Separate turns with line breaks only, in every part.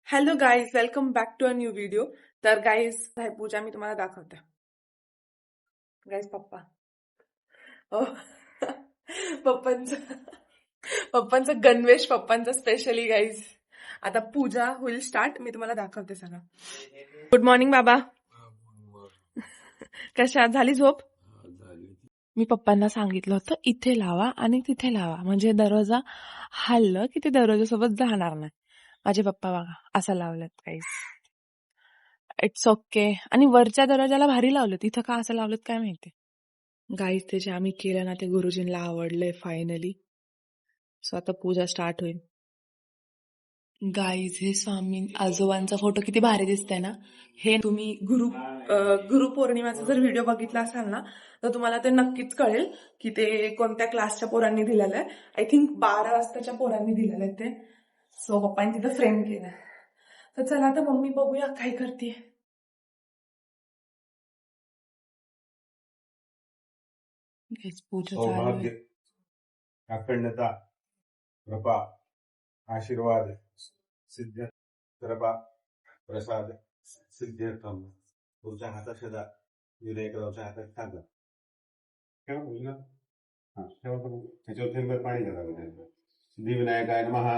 Hello guys, welcome back to a new video. तर guys, आहे पूजा मी तुम्हाला दाखवते. गाईज पप्पा पप्पांचं पप्पांचं गणवेश, पप्पांचं स्पेशली गाईज. आता पूजा होईल स्टार्ट, मी तुम्हाला दाखवते सगळं. गुड मॉर्निंग बाबा. कशा झाली झोप? मी पप्पांना सांगितलं होतं इथे लावा आणि तिथे लावा, म्हणजे दरवाजा हल्लं की ते दरवाजासोबत जाणार नाही. माझे पप्पा बघा असं लावलेत गाईज. It's okay. आणि वरच्या दरवाजाला भारी लावलेत, इथं का असं लावलेत काय माहिती. गाईज ते जे आम्ही केलं ना ते गुरुजींना आवडलंय फायनली. सो आता पूजा स्टार्ट होईल. गाईज हे स्वामी आजोबांचा फोटो किती भारी दिसतंय ना. हे तुम्ही गुरुपौर्णिमाचा जर व्हिडिओ बघितला असाल ना तर तुम्हाला ते नक्कीच कळेल की ते कोणत्या क्लासच्या पोरांनी दिलेलं आहे. आय थिंक 12 वाजताच्या पोरांनी दिलेलं आहे ते. सो पप्पांनी तिथं फ्रेम केलं. तर चला आता मम्मी बघूया काय करते. पूजा चालू
सौभाग्य,
आहे.
अखंडता, कृपा, आशीर्वाद, सिद्ध कृपा, प्रसाद, सिद्ध्यर्थम. तुमच्या हातात सदा विनायकरावच्या हातात खातं ठेवा मुलीला. ठेवा त्याच्यावर थेंबर पाणी घालावं. सिद्धिविनायकाय नमः.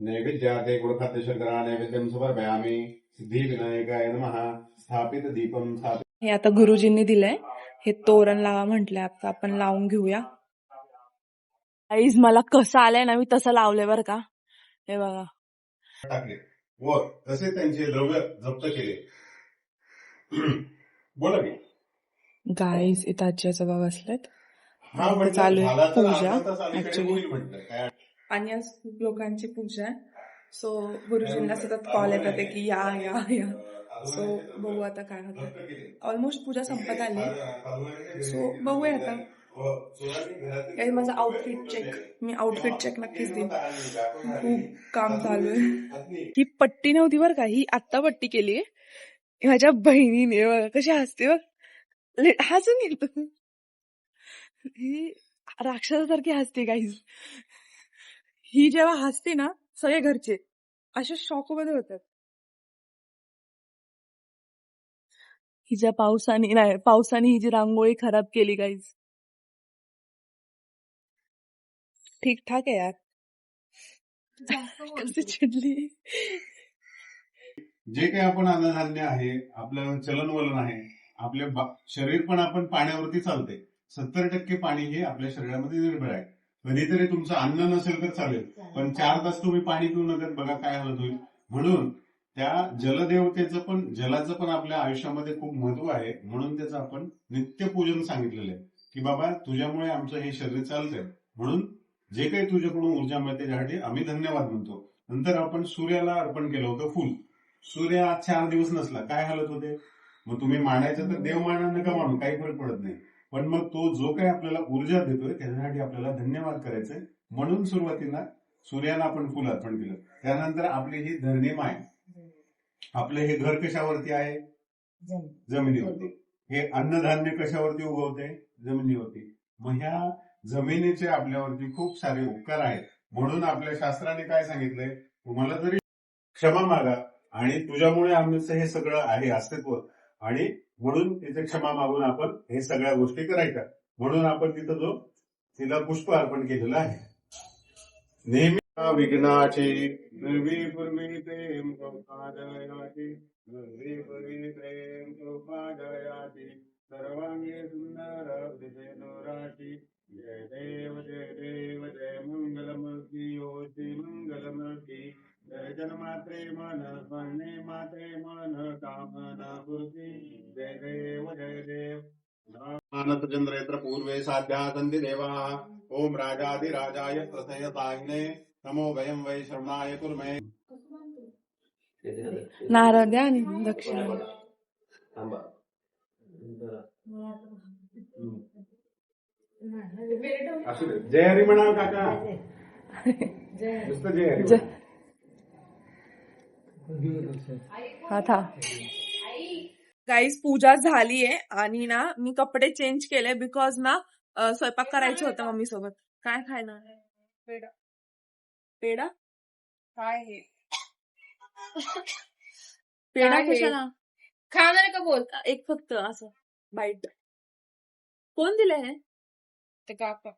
नैवेद्यार्थे गुडखाद्य शर्करा नैवेद्यम समर्पयामि. सिद्धिविनायकाय नमः. स्थापित दीपम स्थापित.
हे आता गुरुजींनी दिलंय, हे तोरण लावा म्हटलंय, आता आपण लावून घेऊया. गाईज मला कसं आलंय ना मी तसं लावलंय बरं का. हे बघा
टाकले व तसे त्यांचे द्रव्य जप्त केले. बोला की
गाईज इथं आजी आजोबा बसलेत.
हा
इथे
म्हटलं
चालू
झाला
आहे
तर
पूजा
अर्धा तास अलीकडे
ऍक्च्युली.
होईल म्हटलं काय.
आणि आज खूप लोकांची पूजा आहे. सो गुरुजींना सतत कॉल येतात की या या या. सो बघू आता काय होतं. ऑलमोस्ट पूजा संपत आली. सो बघूया आता. काही माझं आउटफिट चेक, मी आउटफिट चेक नक्कीच देईन. खूप काम चालू आहे. ही पट्टी नव्हती बरं का, ही आत्ता पट्टी केली आहे माझ्या बहिणीने. बघा कशी हसते बघ, हसून येतो. ही राक्षसासारखी हसते गाईज. ही जेव्हा हसते ना सगळे घरचे असे शॉक मध्ये होतात. हिच्या पावसाने ही जी रांगोळी खराब केली गाईज. ठीक ठाक आहे यार. कशी चिडली.
जे काही आपण अन्नधान्य आहे, आपलं चलनवलन आहे, आपले शरीर पण आपण पाण्यावरती चालते. 70% पाणी हे आपल्या शरीरामध्ये निर्भर आहे. कधीतरी तुमचं अन्न नसेल तर चालेल, पण 4 तास तुम्ही पाणी पिऊ नका, बघा काय हालत होईल. म्हणून त्या जलदेवतेचं जलाचं पण आपल्या आयुष्यामध्ये खूप महत्व आहे. म्हणून त्याचं आपण नित्यपूजन सांगितलेलं आहे की बाबा तुझ्यामुळे आमचं हे शरीर चालतंय, म्हणून जे काही तुझ्याकडून ऊर्जा मिळते त्यासाठी आम्ही धन्यवाद म्हणतो. नंतर आपण सूर्याला अर्पण केलं होतं फुल. सूर्य आज 4 दिवस नसला काय हालत होते. मग तुम्ही मानायचं तर देव माना, नका मानू, काही फरक पडत नाही. पण मग तो जो काही आपल्याला ऊर्जा देतोय त्याच्यासाठी आपल्याला धन्यवाद करायचंय. म्हणून सुरुवातीला सूर्याला आपण फुल अर्पण केलं. त्यानंतर आपली ही धरणी माय, आपलं हे घर कशावरती आहे? जमिनीवरती. हे अन्नधान्य कशावरती उगवते? जमिनीवरती. मग ह्या जमिनीचे आपल्यावरती खूप सारे उपकार आहेत. म्हणून आपल्या शास्त्राने काय सांगितलंय, तुम्हाला जरी क्षमा मागा, आणि तुझ्यामुळे आमचं हे सगळं आहे अस्तित्व, आणि म्हणून तिथे क्षमा मागून आपण हे सगळ्या गोष्टी करायच्या. म्हणून आपण तिथं तिला पुष्प अर्पण केलेलं आहे. नेहमी विघ्नाची निर्विपूर्वी प्रेम कौपादयाची, निर्विपूर्वी प्रेम कौपादयाची, सर्वांगी सुंदर विजयनोराची. जय देव जय देव जय मंगलमूर्ती होती मंगलमूर्ती. जय जन्मात्रे मन स्मरणे मात्रे मन कामना पूर्ती. जय देव जय देव. मानसचंद्र यत्र पूर्वे साध्या सन्ति देवाः. ओम राजाधिराजाय प्रथयताहिने नमो वयं वै श्रवणाय कुर्मे.
नारळ द्या आणि दक्षिणा.
जय हरी म्हणाल काका. नुसतं जय हरी.
हा था गाईज पूजा झालीये आणि ना मी कपडे चेंज केले बिकॉज ना स्वयंपाक करायचं होतं मम्मी सोबत. काय खायला? पेढा. पेढा काय हे? पेढा
काय हे?
कशाला?
खाणार का बोल
एक फक्त असं बाईट. कोण दिलं हे?
ते काका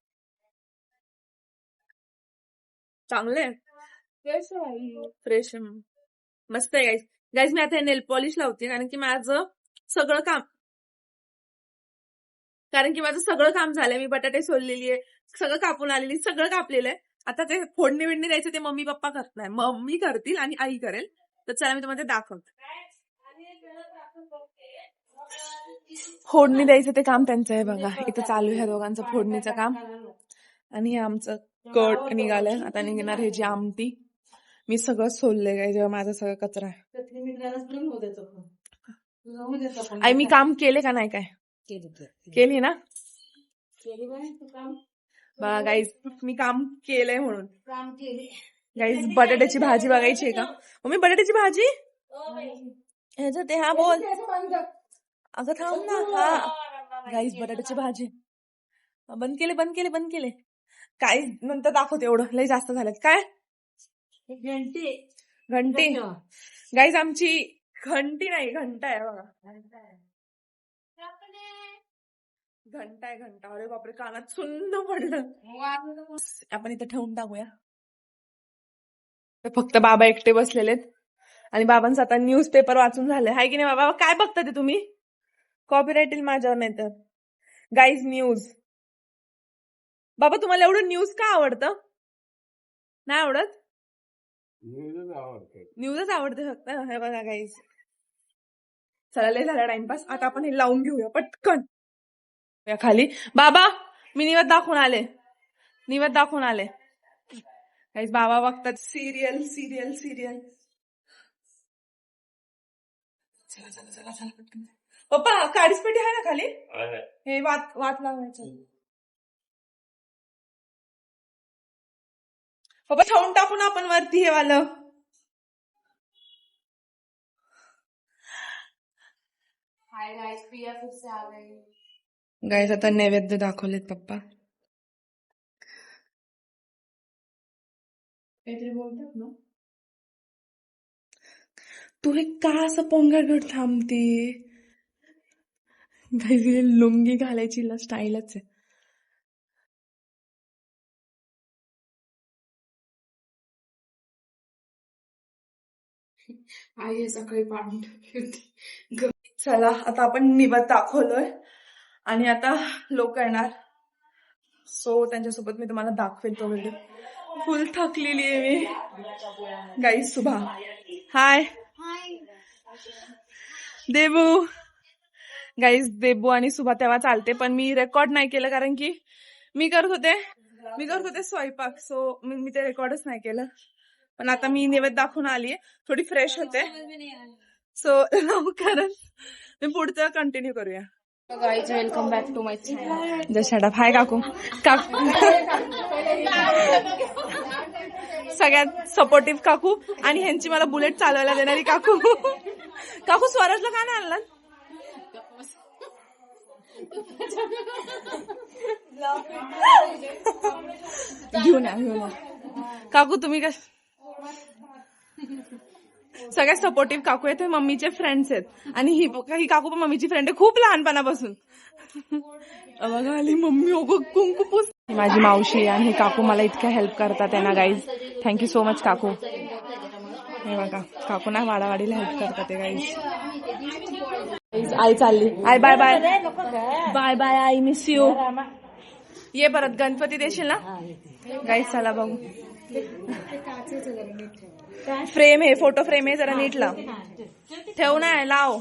चांगले फ्रेश मस्त आहे गाईज. गाईज मी आता नेल पॉलिश लावते कारण की माझं सगळं काम झालंय. मी बटाटे सोललेली आहे, सगळं कापून आलेली, सगळं कापलेलं आहे. आता ते फोडणी बिडणी द्यायचं ते मम्मी पप्पा करणार, मम्मी करतील आणि आई करेल. तर चला मी तुम्हाला ते दाखवते. फोडणी द्यायचं ते काम त्यांचं आहे बघा. इथं चालू आहे ह्या दोघांचं फोडणीचं काम. आणि हे आमचं कट निघालंय. आता निघणार ह्याची आमटी. मी सगळं सोललंय काय, जेव्हा माझा सगळं कचरा आहे. आई मी काम केले का नाही? काय केली ना बघा गाईज, मी काम केलंय म्हणून. गाईज बटाट्याची भाजी बघायची आहे का मम्मी? बटाट्याची भाजी ह्याचं ते हा बोल अगं थांब ना. हा गाईज बटाट्याची भाजी बंद केले काय नंतर दाखवते. एवढं लय जास्त झालं काय? घंटी गाईज आमची घंटी नाही घंटा आहे बघा. घंटा आहे घंटा. अरे बापरे कानात सुन्न पडलं. आपण इथं ठेवून टाकूया. फक्त बाबा एकटे बसलेलेत आणि बाबांचं आता न्यूजपेपर वाचून झालंय. हाय की नाही बाबा? काय बघता ते तुम्ही? कॉपीराईट येईल माझ्यावर नाही तर. Guys news. बाबा तुम्हाला एवढं न्यूज का आवडतं? नाही आवडत? न्यूजच आवडते फक्त. हे बघा गाईज, चला लय झाला टाइमपास. आता आपण हे लावून घेऊया पटकन खाली. बाबा मी निवेद दाखवून आले. गाईज बाबा बघतात सिरियल. चला पटकन. पप्पा काडीच पेटी आहे ना खाली? हे वाट लावायचं. पप्पा ठेवून टाकून आपण वरती हे वालं. गाईज आता नैवेद्य दाखवलेत पप्पा. काहीतरी बोलतात ना. तू हे का असं पोंगाट थांबते? गाईज लुंगी घालायची स्टाईलच आहे.
आई सकाळी पाडून ठेवली होती.
चला आता आपण निवेद दाखवलोय आणि आता लोक येणार. सो त्यांच्यासोबत मी तुम्हाला दाखवेल तो व्हिडिओ. फुल थकलेली आहे मी. गाईज सुभा हाय. देबू. गाईज देबू आणि सुभा तेव्हा चालते पण मी रेकॉर्ड नाही केलं कारण की मी करत होते स्वयंपाक. सो मी ते रेकॉर्डच नाही केलं. पण आता मी नैवेद्य दाखवून आलीये, थोडी फ्रेश होते. सो लवकरच मी पुढचं कंटिन्यू करूया.
Guys welcome back to my channel.
Just shut up. Hi काकू. सगळ्यात सपोर्टिव्ह काकू आणि ह्यांची मला बुलेट चालवायला देणारी काकू. काकू स्वराजला का नाही आणलं? घेऊन या काकू. तुम्ही काय सगळ्यात सपोर्टिव्ह काकू आहेत. मम्मीचे फ्रेंड्स आहेत आणि ही काकू पण मम्मीची फ्रेंड आहे खूप लहानपणापासून. बघा आली मम्मी. कुंकू पुस. माझी मावशी आणि हे काकू मला इतक्या हेल्प करतात त्यांना. गाईज थँक्यू सो मच काकू. हे बघा काकू ना वाडावाडीला हेल्प करतात गाईज. आई चालली. आई बाय बाय आई मिस यू. ये परत गणपती देशील ना गाईज. चला बघू. फ्रेम आहे, फोटो फ्रेम आहे, जरा नीट लाव. ठेव नाही लाव.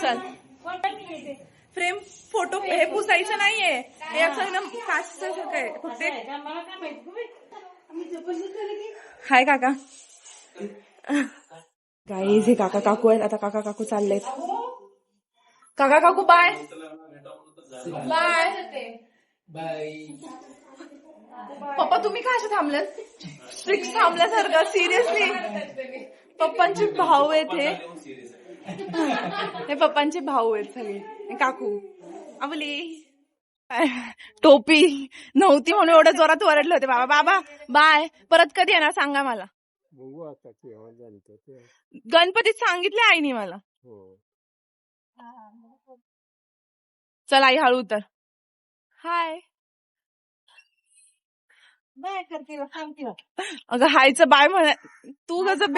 चल फ्रेम फोटो हे पुसायचं नाहीये. हे असं एकदम काचचं काय फक्त. हाय काका. गाईज हे काका काकू आहेत. आता काका काकू चाललेत. काका काकू बाय पप्पा. तुम्ही काय असं थांबलेत? स्ट्रिक्ट थांबल्यासारखं. सिरियसली पप्पांचे भाऊ आहेत हे पप्पांचे भाऊ आहेत सगळे. काकू आवली टोपी नव्हती म्हणून एवढं जोरात ओरडले होते. बाबा बाय परत कधी येणार सांगा मला.
बघू आता केव्हा जमतं ते.
गणपतीत सांगितले आईने मला.
हो.
चल आई हळू उतर. हाय.
बाय करते सांगते.
अगं हायचं बाय म्हणा. तू कसं